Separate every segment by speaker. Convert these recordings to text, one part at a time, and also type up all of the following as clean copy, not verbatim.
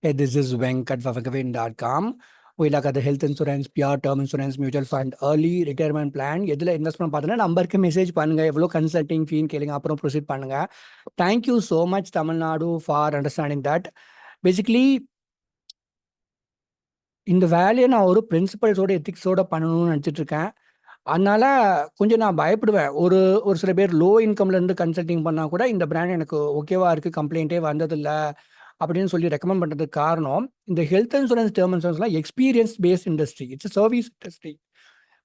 Speaker 1: Hey, this is Venkat from Venkatavin.com. We look at the health insurance, pure term insurance, mutual fund, early retirement plan. எதில் invest பண்ண பார்த்தீங்கன்னா நம்பருக்கு message பண்ணுங்க, எவ்வளோ consulting ஃபீன்னு கேளுங்க, அப்புறம் ப்ரொசீட் பண்ணுங்க. Thank you so much Tamil Nadu for understanding that. Basically இந்த வேலையை நான் ஒரு பிரின்சிபல்ஸோட எத்திக்ஸோட பண்ணணும்னு நினச்சிட்டு இருக்கேன். அதனால கொஞ்சம் நான் பயப்படுவேன். ஒரு ஒரு சில பேர் லோ இன்கம்லேருந்து கன்சல்டிங் பண்ணால் கூட இந்த பிராண்ட் எனக்கு ஓகேவா இருக்குது, கம்ப்ளைண்ட்டே வந்ததில்லை அப்படின்னு சொல்லி ரெக்கமெண்ட் பண்ணுறதுக்கு காரணம், இந்த ஹெல்த் இன்சூரன்ஸ் டேர்ம் இன்சூரன்ஸ்லாம் experience based industry, it's service industry.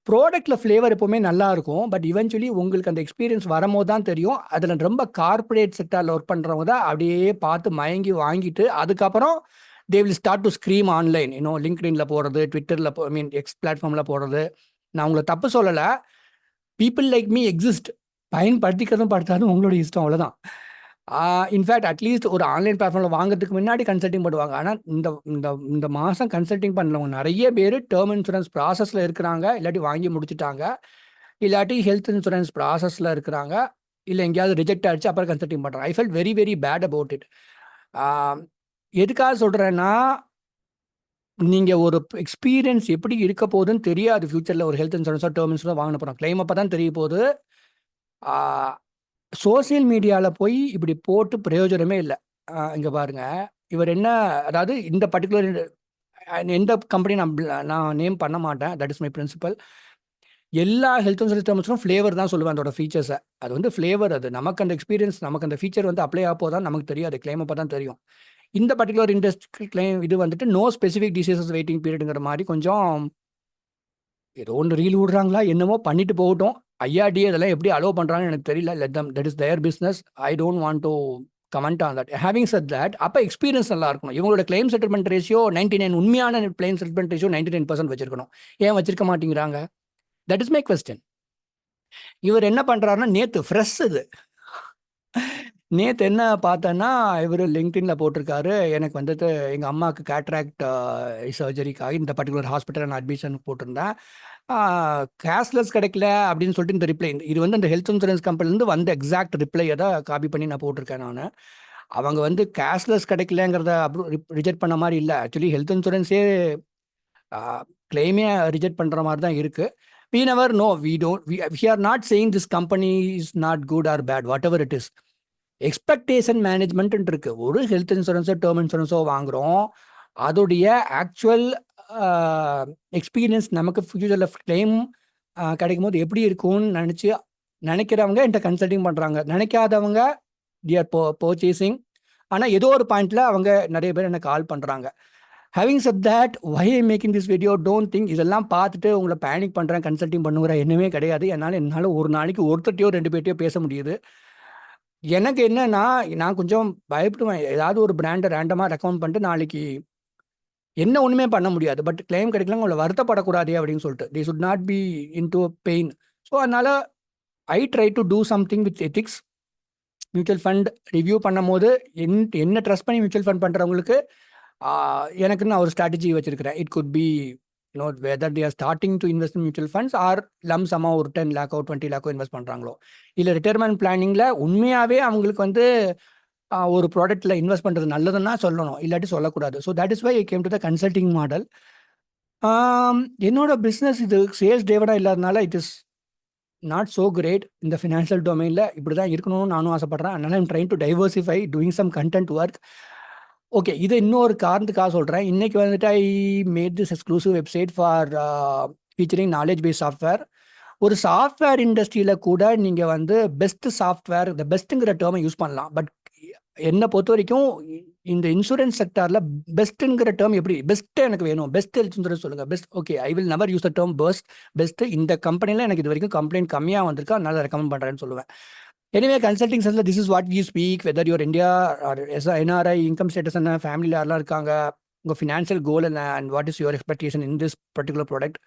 Speaker 1: ப்ராடக்ட்டில் ஃப்ளேவர் எப்போவுமே நல்லா இருக்கும், பட் இவென்ச்சுவலி உங்களுக்கு அந்த எக்ஸ்பீரியன்ஸ் வரும்போது தான் தெரியும். அதில் ரொம்ப கார்பரேட் செக்டாரில் ஒர்க் பண்ணுறவங்க தான் அப்படியே பார்த்து மயங்கி வாங்கிட்டு அதுக்கப்புறம் they will start to scream online, இன்னும் லிங்க்டின்ல போடுறது, ட்விட்டரில் ஐ மீன் எக்ஸ் பிளாட்ஃபார்மில் போடுறது. நான் உங்களை தப்பு சொல்லலை, பீப்புள் லைக் மீ எக்ஸிஸ்ட். பயன்படுத்திக்கிறதும் படுத்தாலும் உங்களோட இஷ்டம், அவ்வளோதான். இன்ஃபேக்ட் அட்லீஸ்ட் ஒரு ஆன்லைன் பிளாட்ஃபார்மில் வாங்குறதுக்கு முன்னாடி கன்சல்டிங் பண்ணுவாங்க. ஆனால் இந்த இந்த இந்த மாதம் கன்சல்டிங் பண்ணவங்க நிறைய பேர் டேர்ம் இன்சூரன்ஸ் ப்ராசஸில் இருக்கிறாங்க, இல்லாட்டி வாங்கி முடிச்சுட்டாங்க, இல்லாட்டி ஹெல்த் இன்சூரன்ஸ் ப்ராசஸில் இருக்கிறாங்க, இல்லை எங்கேயாவது ரிஜெக்ட் ஆகிடுச்சு அப்புறம் கன்சல்டிங் பண்ணுறாங்க. I feel very very bad about it. எதுக்காக சொல்கிறேன்னா, நீங்கள் ஒரு எக்ஸ்பீரியன்ஸ் எப்படி இருக்க போகுதுன்னு தெரியாது. ஃபியூச்சரில் ஒரு ஹெல்த் இன்சூரன்ஸோ டேர்ம் இன்சூரன்ஸோ வாங்கின போகிறோம், கிளைம் அப்போ தான் தெரிய போகுது. சோசியல் மீடியாவில் போய் இப்படி போட்டு பிரயோஜனமே இல்லை. இங்கே பாருங்க, இவர் என்ன, அதாவது இந்த பர்டிகுலர் எந்த கம்பெனி நான் நேம் பண்ண மாட்டேன், தட் இஸ் மை பிரின்சிபல். எல்லா ஹெல்த் இன்சூரன்ஸ் டேர்ம்ஸும் ஃப்ளேவர் தான் சொல்லுவேன் அதோட ஃபீச்சர்ஸை. அது வந்து ஃப்ளேவர், அது நமக்கு அந்த எக்ஸ்பீரியன்ஸ், நமக்கு அந்த ஃபீச்சர் வந்து அப்ளை ஆக போதான் நமக்கு தெரியாது, கிளைம் அப்போ தான் தெரியும். இந்த பர்டிகுலர் இண்டஸ்ட்ரி கிளைம் இது வந்துட்டு நோ ஸ்பெசிஃபிக் டிசீசஸ் வெயிட்டிங் பீரியடுங்கிற மாதிரி கொஞ்சம் ஏதோ ஒன்று ரீல் விடுறாங்களா என்னமோ பண்ணிட்டு போகட்டும். ஐஆர்டி அதெல்லாம் எப்படி அலோவ் பண்ணுறாங்கன்னு எனக்கு தெரியல. Let them, that is their business. I don't want to comment on that. Having said that, அப்போ எக்ஸ்பீரியன்ஸ் நல்லா இருக்கணும். இவங்களோட கிளைம் செட்டில்மெண்ட் ரேஷியோ 99, உண்மையான கிளைம் செட்டில்மெண்ட் ரேஷியோ 99% வச்சிருக்கணும். ஏன் வச்சிருக்க மாட்டேங்கிறாங்க? That is my question. இவர் என்ன பண்ணுறாருன்னா, நேற்று ஃப்ரெஷ் இது, நேற்று என்ன பார்த்தேன்னா, இவர் லிங்க்டின்ல போட்டிருக்காரு, எனக்கு வந்துட்டு எங்கள் அம்மாவுக்கு கேட்ராக்ட் சர்ஜரிக்காக இந்த பர்டிகுலர் ஹாஸ்பிட்டலில் நான் அட்மிஷன் போட்டிருந்தேன், கேஷ்லெஸ் கிடைக்கல அப்படின்னு சொல்லிட்டு இந்த ரிப்ளை. இது வந்து இந்த ஹெல்த் இன்சூரன்ஸ் கம்பெனிலேருந்து வந்த எக்ஸாக்ட் ரிப்ளையை தான் காப்பி பண்ணி நான் போட்டிருக்கேன் நான். அவங்க வந்து கேஷ்லெஸ் கிடைக்கலங்கிறத ரிஜெக்ட் பண்ண மாதிரி இல்லை. ஆக்சுவலி ஹெல்த் இன்சூரன்ஸே கிளைமே ரிஜெக்ட் பண்ணுற மாதிரி தான் இருக்குது. We never know. We are not saying this company is not good or bad, whatever it is. Expectation management இருக்கு. ஒரு ஹெல்த் இன்சூரன்ஸோ டேர்ம் இன்சூரன்ஸோ வாங்குகிறோம், அதோடைய ஆக்சுவல் எக்ஸ்பீரியன்ஸ் நமக்கு ஃபியூச்சரில் கிளைம் கிடைக்கும் போது எப்படி இருக்கும்னு நினைக்கிறவங்க என்கிட்ட கன்சல்டிங் பண்ணுறாங்க, நினைக்காதவங்க தி ஆர் பர்ச்சேசிங். ஆனால் ஏதோ ஒரு பாயிண்டில் அவங்க நிறைய பேர் எனக்கு கால் பண்ணுறாங்க. Having said that, why I making this video, don't think இதெல்லாம் பார்த்துட்டு உங்களை பேனிக் பண்ணுறேன், கன்சல்டிங் பண்ணுங்கிற என்னமே கிடையாது. என்னால் ஒரு நாளைக்கு ஒருத்தட்டையோ 2 பேர்ட்டையோ பேச முடியுது. எனக்கு என்னன்னா, நான் கொஞ்சம் பயப்படுவேன். ஏதாவது ஒரு பிராண்டை ரேண்டமாக ரெக்கமெண்ட் பண்ணிட்டு நாளைக்கு என்ன ஒன்றுமே பண்ண முடியாது, பட் கிளைம் கிடைக்கலாம், உங்களை வருத்தப்படக்கூடாதே அப்படின்னு சொல்லிட்டு they should not be into pain. So அதனால் I try to do something with ethics. Mutual fund review பண்ணும் போது என்ன ட்ரஸ்ட் பண்ணி மியூச்சுவல் ஃபண்ட் பண்ணுறவங்களுக்கு எனக்கு நான் ஒரு ஸ்ட்ராட்டஜி வச்சுருக்கிறேன். It could be whether they are starting to invest in mutual funds or lump sum ஒரு 10 lakh 20 lakh இன்வெஸ்ட் பண்ணுறாங்களோ, இல்லை ரிட்டையர்மெண்ட் பிளானிங்கில் உண்மையாகவே அவங்களுக்கு வந்து ஒரு ப்ராடக்ட்டில் இன்வெஸ்ட் பண்ணுறது நல்லதுன்னா சொல்லணும், இல்லாட்டி சொல்லக்கூடாது. So that is why I came to the consulting model. என்னோட பிஸ்னஸ் இது சேல்ஸ் டிரைவனாக இல்லாதனால it is not so great. இந்த ஃபினான்ஷியல் டொமைனில் இப்படி தான் இருக்கணும்னு நானும் ஆசைப்பட்றேன். அதனால் I'm trying to diversify, doing some content work. Okay, இது இன்னொரு காரணத்துக்காக சொல்கிறேன். இன்றைக்கி வந்துட்டு I made this exclusive website for featuring knowledge based software. ஒரு சாஃப்ட்வேர் இண்டஸ்ட்ரியில் கூட நீங்கள் வந்து பெஸ்ட் சாஃப்ட்வேர், இந்த பெஸ்ட்டுங்கிற டேர்மை யூஸ் பண்ணலாம். பட் என்னை பொறுத்த வரைக்கும் இந்த இன்சூரன்ஸ் செக்டாரில் பெஸ்ட்டுங்கிற டேர்ம் எப்படி, பெஸ்ட்டு எனக்கு வேணும், பெஸ்ட் ஹெல்த் இன்சூரன்ஸ் சொல்லுங்கள், best. Okay, I will never use the term best. இந்த கம்பெனியில் எனக்கு இது வரைக்கும் கம்ப்ளைண்ட் கம்மியாக வந்திருக்கு, அதனால் ரெக்கமெண்ட் பண்ணுறேன்னு சொல்லுவேன். எனிவே, கன்சல்டிங் சென்ஸில் this is what we speak. Whether your India or NRI, income status என்ன, ஃபேமிலியில் யாரெல்லாம் இருக்காங்க, உங்கள் ஃபினான்ஷியல் கோல் என்ன, and what is your expectation in this particular product.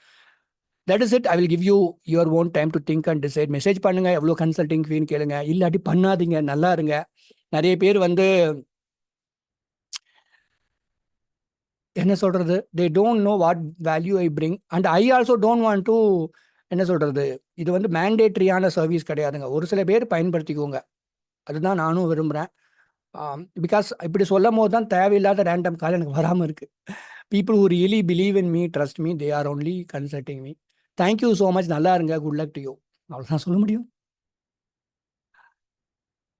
Speaker 1: That is it. I will give you your own time to think and decide. Message பண்ணுங்கள், எவ்வளோ consulting ஃபீன்னு கேளுங்க, இல்லாட்டி பண்ணாதீங்க, நல்லா இருங்க. நிறைய பேர் வந்து என்ன சொல்கிறது, they don't know what value I bring, and I also don't want to, என்ன சொல்கிறது, இது வந்து மேண்டேட்ரியான சர்வீஸ் கிடையாதுங்க. ஒரு சில பேர் பயன்படுத்திக்கோங்க, அதுதான் நானும் விரும்புகிறேன். பிகாஸ் இப்படி சொல்லும் போது தான் தேவையில்லாத ரேண்டம் கால் எனக்கு வராமல் இருக்குது. People who really believe in me, trust me, they are only consulting me. Thank you so much. நல்லா இருங்க. Good luck to you. அவ்வளோதான் சொல்ல முடியும்.